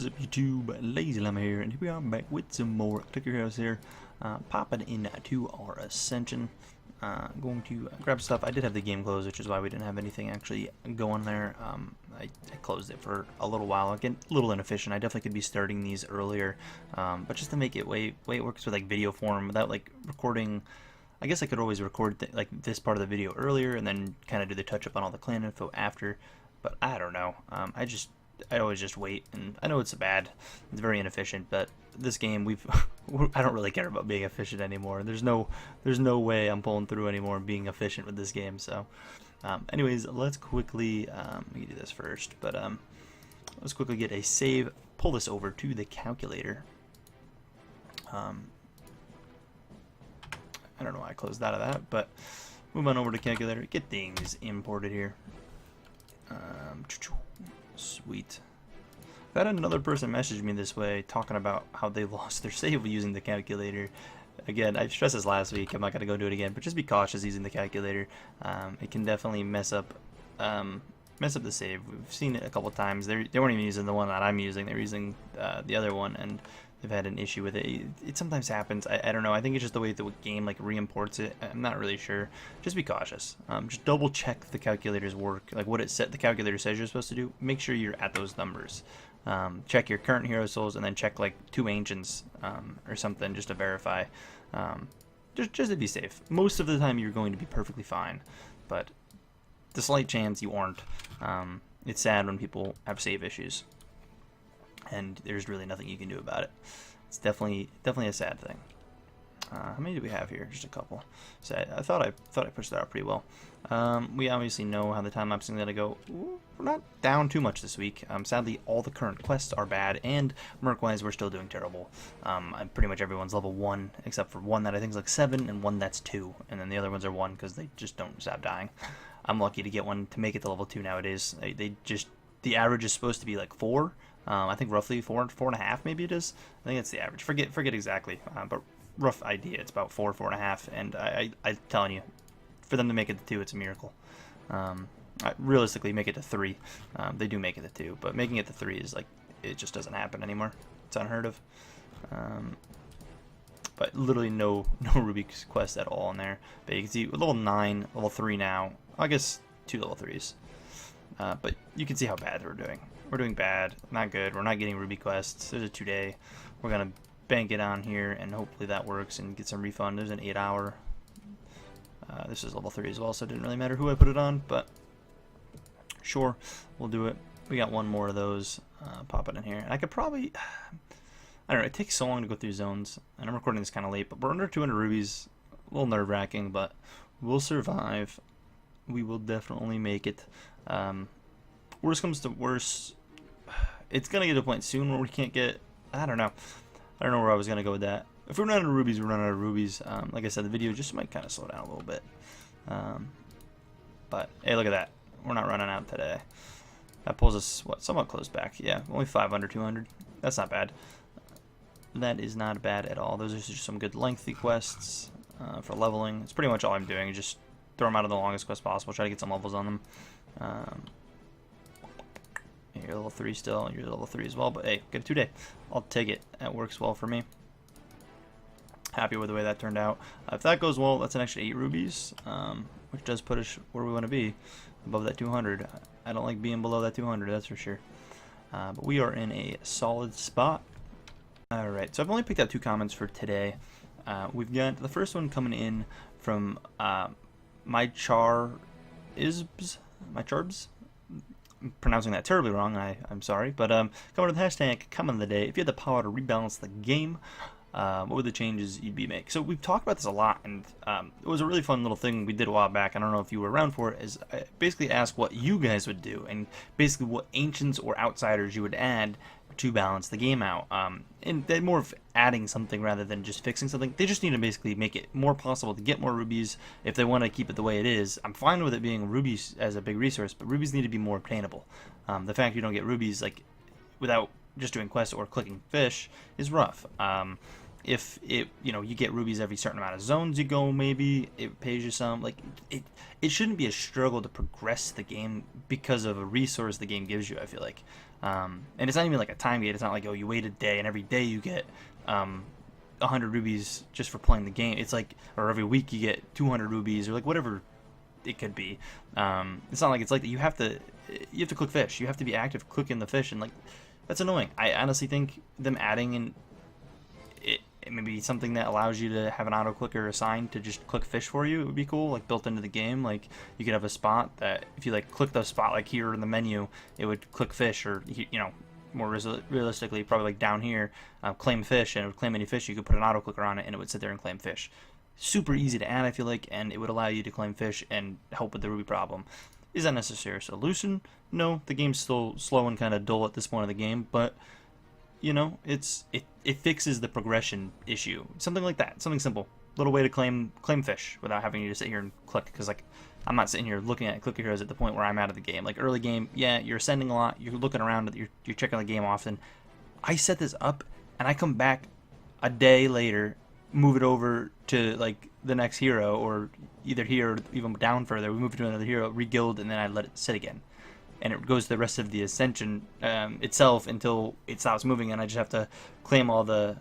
What is up, YouTube? LazeeLlama here, and here we are back with some more Click Your Heroes here. Popping into our Ascension. Going to grab stuff. I did have the game closed, which is why we didn't have anything actually going there. I closed it for a little while. Again, a little inefficient. I definitely could be starting these earlier, but just to make it way it works with like video form without like recording. I guess I could always record like this part of the video earlier and then kind of do the touch up on all the clan info after. But I don't know. I always just wait, and I know it's bad. It's very inefficient, but this game I don't really care about being efficient anymore. There's no way I'm pulling through anymore and being efficient with this game. So, anyways, let's quickly let me do this first. But let's quickly get a save. Pull this over to the calculator. I don't know why I closed out of that, but move on over to calculator. Get things imported here. Sweet. I've had another person message me this way talking about how they lost their save using the calculator. Again, I stressed this last week. I'm not going to go do it again, but just be cautious using the calculator. It can definitely mess up the save. We've seen it a couple times. They weren't even using the one that I'm using. They're using the other one, and they've had an issue with it. It sometimes happens. I don't know. I think it's just the way the game like re-imports it. I'm not really sure. Just be cautious. Just double check the calculator's work, like what the calculator says you're supposed to do. Make sure you're at those numbers. Check your current hero souls and then check like 2 ancients or something just to verify. Just to be safe. Most of the time you're going to be perfectly fine, but the slight chance you aren't. It's sad when people have save issues, and there's really nothing you can do about it. It's definitely a sad thing. How many do we have here? Just a couple. So I thought I pushed that out pretty well. We obviously know how the time lapse is going to go. Ooh, we're not down too much this week. Sadly, all the current quests are bad, and merc-wise, we're still doing terrible. Pretty much everyone's level 1, except for one that I think is like 7, and one that's 2, and then the other ones are 1 because they just don't stop dying. I'm lucky to get one to make it to level 2 nowadays. The average is supposed to be like 4. I think roughly 4.5 maybe it is. I think it's the average. Forget exactly, but rough idea. It's about 4.5, and I'm telling you, for them to make it to 2, it's a miracle. Realistically, make it to 3. They do make it to 2, but making it to 3 is like it just doesn't happen anymore. It's unheard of. But literally no Rubik's quest at all in there. But you can see level 9, level 3 now. I guess 2 level 3s. But you can see how bad we're doing. We're doing bad, not good. We're not getting Ruby quests. There's a 2-day. We're gonna bank it on here, and hopefully that works and get some refund. There's an 8-hour. This is level 3 as well, so it didn't really matter who I put it on, but sure, we'll do it. We got one more of those. Pop it in here. And I could probably, I don't know, it takes so long to go through zones, and I'm recording this kind of late, but we're under 200 rubies. A little nerve-wracking, but we'll survive. We will definitely make it. Worst comes to worst, it's gonna get to a point soon where we can't get. I don't know where I was gonna go with that. If we run out of rubies, we run out of rubies. Like I said, the video just might kind of slow down a little bit. But hey, look at that. We're not running out today. That pulls us somewhat close back. Yeah, only 5 under 200. That's not bad. That is not bad at all. Those are just some good lengthy quests for leveling. It's pretty much all I'm doing. Just throw them out of the longest quest possible. Try to get some levels on them. You're level 3 still, and you're level 3 as well, but hey, get a 2-day. I'll take it. That works well for me. Happy with the way that turned out. If that goes well, that's an extra 8 rubies, which does put us where we want to be, above that 200. I don't like being below that 200, that's for sure. But we are in a solid spot. Alright, so I've only picked out 2 comments for today. We've got the first one coming in from mycharbs. I'm pronouncing that terribly wrong, I'm sorry, but coming to the hashtag comment of the day. If you had the power to rebalance the game, what would the changes you'd be make? So we've talked about this a lot, and it was a really fun little thing we did a while back. I don't know if you were around for it. Is I basically asked what you guys would do, and basically what ancients or outsiders you would add to balance the game out. And they're more of adding something rather than just fixing something. They just need to basically make it more possible to get more rubies if they want to keep it the way it is. I'm fine with it being rubies as a big resource, but rubies need to be more obtainable. The fact you don't get rubies like without just doing quests or clicking fish is rough. if it, you know, you get rubies every certain amount of zones you go, maybe it pays you some. Like it shouldn't be a struggle to progress the game because of a resource the game gives you, I feel like. And it's not even like a time gate. It's not like, oh, you wait a day and every day you get 100 rubies just for playing the game. It's like, or every week you get 200 rubies, or like whatever it could be. It's not like it's like that. You have to click fish. You have to be active clicking the fish, and like that's annoying. I honestly think them adding in it may be something that allows you to have an auto clicker assigned to just click fish for you. It would be cool, like built into the game. Like you could have a spot that if you like click the spot like here in the menu, it would click fish, or you know, more realistically, probably like down here, claim fish, and it would claim any fish. You could put an auto clicker on it, and it would sit there and claim fish. Super easy to add, I feel like, and it would allow you to claim fish and help with the ruby problem. Is that necessary solution? No, the game's still slow and kind of dull at this point of the game, but you know, it fixes the progression issue. Something like that, something simple. Little way to claim fish without having you to sit here and click, because like I'm not sitting here looking at clicker heroes at the point where I'm out of the game. Like early game, yeah, you're ascending a lot, you're looking around, you're checking the game often. I set this up and I come back a day later, move it over to like the next hero, or either here or even down further. We move it to another hero, re-guild, and then I let it sit again. And it goes the rest of the ascension itself until it stops moving, and I just have to claim all the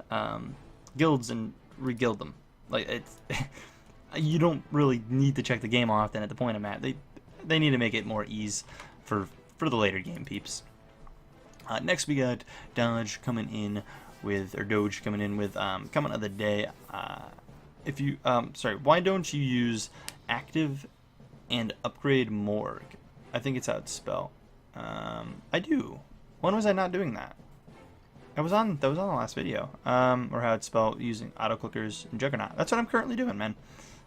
guilds and re-guild them. Like it's, you don't really need to check the game often at the point I'm at. They need to make it more ease for the later game peeps. Next we got Doge coming in with comment of the day. If you why don't you use active and upgrade morgue? I think it's how it's spelled. I do. When was I not doing that? That was on the last video. Or how it's spelled using auto clickers and Juggernaut. That's what I'm currently doing, man.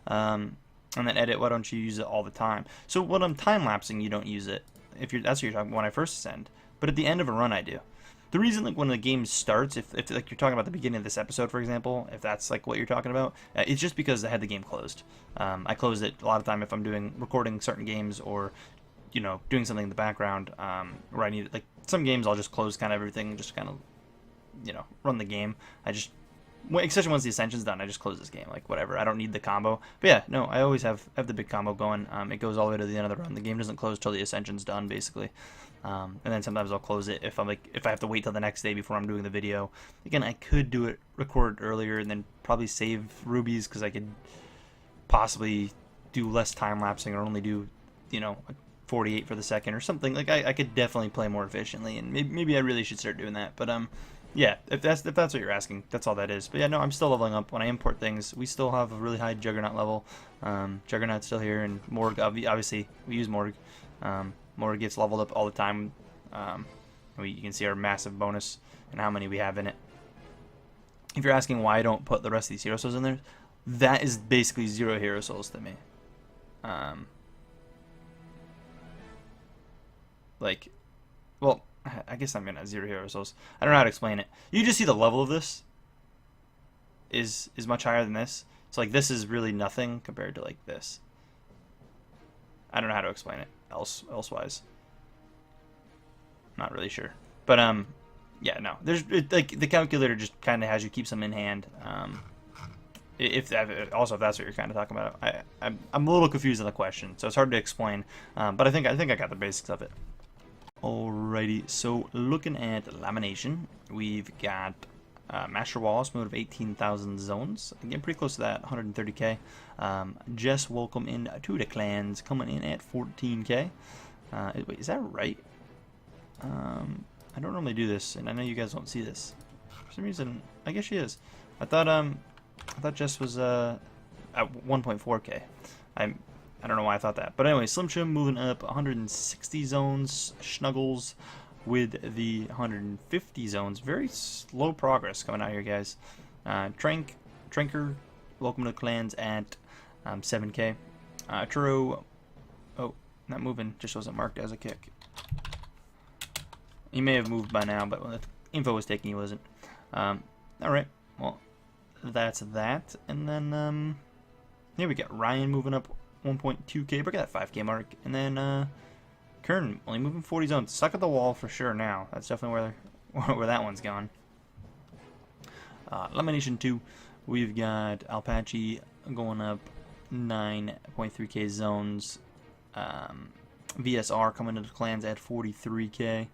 And then edit. Why don't you use it all the time? So when I'm time lapsing, you don't use it. That's what you're talking about when I first ascend. But at the end of a run, I do. The reason, like when the game starts, if like you're talking about the beginning of this episode, for example, if that's like what you're talking about, it's just because I had the game closed. I close it a lot of time if I'm recording certain games, or you know, doing something in the background where I need, like some games I'll just close kind of everything, just kind of, you know, run the game. Especially once the ascension's done, I just close this game, like whatever. I don't need the combo. But yeah, no, I always have the big combo going. It goes all the way to the end of the run. The game doesn't close till the ascension's done, basically. And then sometimes I'll close it if I have to wait till the next day before I'm doing the video. Again, I could record earlier and then probably save rubies, because I could possibly do less time lapsing, or only do, you know, 48 for the second or something. Like I could definitely play more efficiently, and maybe I really should start doing that. But yeah, if that's what you're asking, that's all that is. But yeah, no, I'm still leveling up. When I import things, we still have a really high Juggernaut level. Juggernaut's still here, and Morgue, obviously we use Morgue. Morgue gets leveled up all the time. You can see our massive bonus and how many we have in it. If you're asking why I don't put the rest of these hero souls in there, that is basically 0 hero souls to me. Like, well, I guess I'm gonna 0 hero souls. I don't know how to explain it. You just see the level of this is much higher than this. So like this is really nothing compared to like this. I don't know how to explain it elsewise. Not really sure. But yeah, no. Like the calculator just kind of has you keep some in hand. If that's what you're kind of talking about. I'm a little confused on the question, so it's hard to explain. But I think I got the basics of it. Alrighty, so looking at lamination, we've got Master Wallace mode of 18,000 zones. Again, pretty close to that, 130k. Jess, welcome in to the clans, coming in at 14k. Wait, is that right? I don't normally do this, and I know you guys don't see this. For some reason, I guess she is. I thought Jess was at 1.4k. I don't know why I thought that. But anyway, Slim Jim moving up 160 zones. Snuggles with the 150 zones. Very slow progress coming out here, guys. Tranker, welcome to the clans at 7k. Turo, oh, not moving, just wasn't marked as a kick. He may have moved by now, but when the info was taken, he wasn't. Alright, well, that's that. And then, here we got Ryan moving up 1.2k, break that 5k mark. And then, Kern only moving 40 zones. Stuck at the wall for sure now. That's definitely where that one's going. Llama Nation 2, we've got Alpachi going up 9.3k zones. VSR coming into the clans at 43k.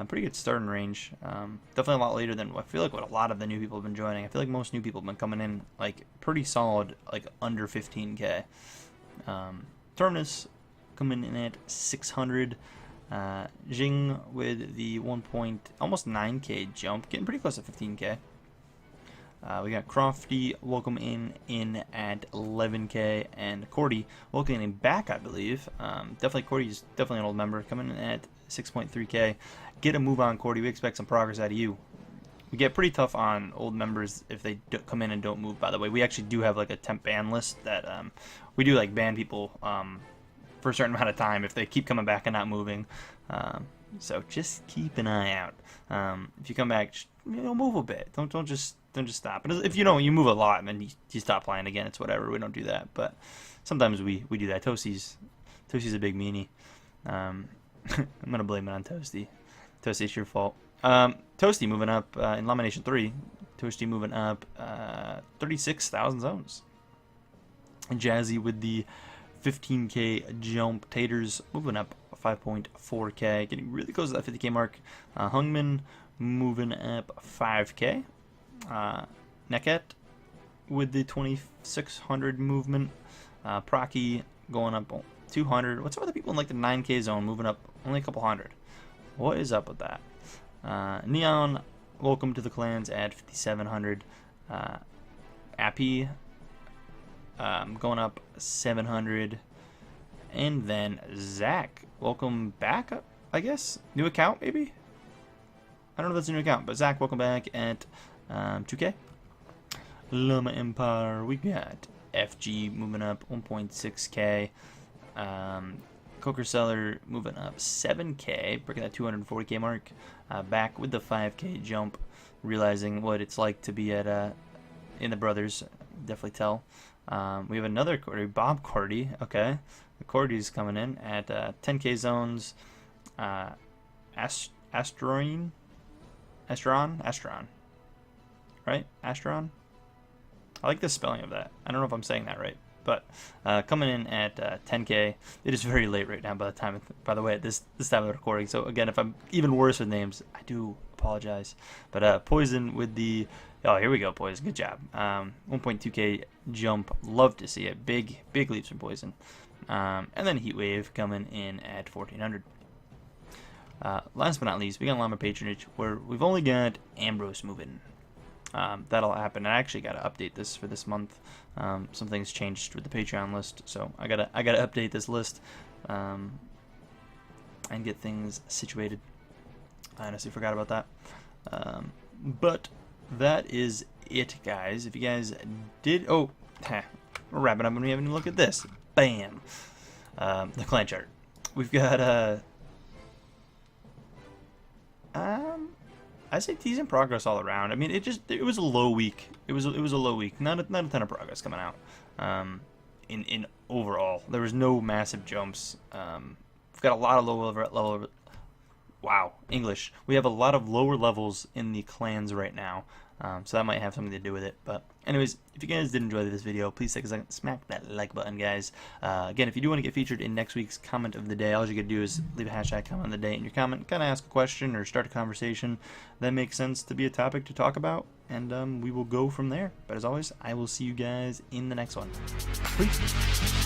Pretty good starting range. Definitely a lot later than I feel like what a lot of the new people have been joining. I feel like most new people have been coming in like pretty solid, like under 15k. Terminus coming in at 600. Jing with the almost 9k jump, getting pretty close to 15k. We got Crofty welcome in at 11k, and Cordy welcoming back, I believe. Definitely Cordy's definitely an old member, coming in at 6.3k. Get a move on, Cordy. We expect some progress out of you. We get pretty tough on old members if they come in and don't move, by the way. We actually do have like a temp ban list that we do like ban people for a certain amount of time if they keep coming back and not moving. So just keep an eye out. If you come back, move a bit. Don't just stop. And if you move a lot and then you stop playing again, it's whatever. We don't do that. But sometimes we do that. Toasty's a big meanie. I'm gonna blame it on Toasty. Toasty, it's your fault. Toasty moving up in Llama Nation 3. Toasty moving up 36,000 zones. And Jazzy with the 15k jump. Taters moving up 5.4k, getting really close to that 50k mark. Hungman moving up 5k. Neket with the 2600 movement. Procky going up 200. What's up with the people in like the 9k zone moving up only a couple hundred? What is up with that? Neon, welcome to the clans at 5700. Appy going up 700. And then Zach, welcome back, I guess. New account, maybe? I don't know if that's a new account, but Zach, welcome back at 2k. Llama Empire, we got FG moving up 1.6k. Coker Seller moving up 7k, breaking that 240k mark. Back with the 5k jump, realizing what it's like to be at in the brothers. Definitely tell. We have another Cordy, Bob Cordy. Okay, the Cordy's coming in at 10k zones. Astron, right? Astron. I like the spelling of that. I don't know if I'm saying that right, but coming in at 10k. It is very late right now. By the way, at this time of the recording. So again, if I'm even worse with names, I do apologize. But Poison with the here we go, Poison. Good job. 1.2k jump. Love to see it. Big leaps from Poison. And then Heatwave coming in at 1400. Last but not least, we got Llama Patronage, where we've only got Ambrose moving. That'll happen. I actually got to update this for this month. Some things changed with the Patreon list, so I gotta update this list and get things situated. I honestly forgot about that. But that is it, guys. If you guys did, we're wrapping up and we haven't even looked at this. Bam, the clan chart. We've got I say T's in progress all around. I mean, it was a low week. It was a low week. Not a ton of progress coming out. In overall, there was no massive jumps. We've got a lot of lower wow, English. We have a lot of lower levels in the clans right now. So that might have something to do with it. But anyways, if you guys did enjoy this video, please take a second, smack that like button, guys. Again, if you do want to get featured in next week's comment of the day, all you gotta do is leave a hashtag comment of the day in your comment, kind of ask a question or start a conversation that makes sense to be a topic to talk about, and we will go from there. But as always, I will see you guys in the next one. Peace.